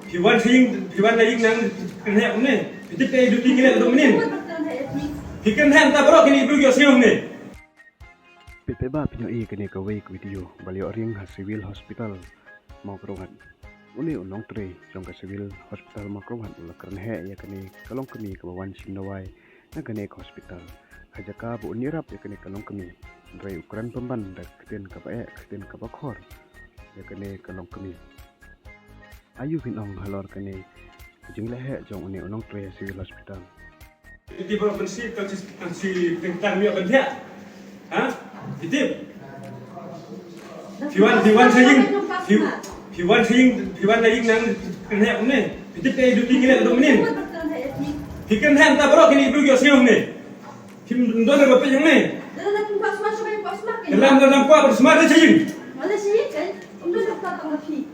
Piwan saying lagi nang kena umne. Itu pay duty ngile do menin. Pikan han ta bro kini bro siom ne. Peteba pinyo kene ka wake video balio ring ha civil hospital mau kerongan. Uni unong tre jong ka civil hospital mau kerongan ula keren he ya kene kalong kami ka bawan simnawai na kene ka hospital. Hajaka bu unirap ya kene kalong kami. Rai ukuran pemban dak keten ka bae keten ka bakhor. Ya kene kalong kami. Ayu pinong halor kene jeng lehe jong uni unong tre civil hospital. Itu baru bersih si tentang mi akan dia. Ha? Itu. Piwan lagi nang kena umne. Itu pay duty ngile do menin. Pikan han ta bro kini bro siom ne. Kim ndona ba pe yang ne. Dalam kuat bersmart saying. Mana sih kan? Untuk daftar tanggal fee.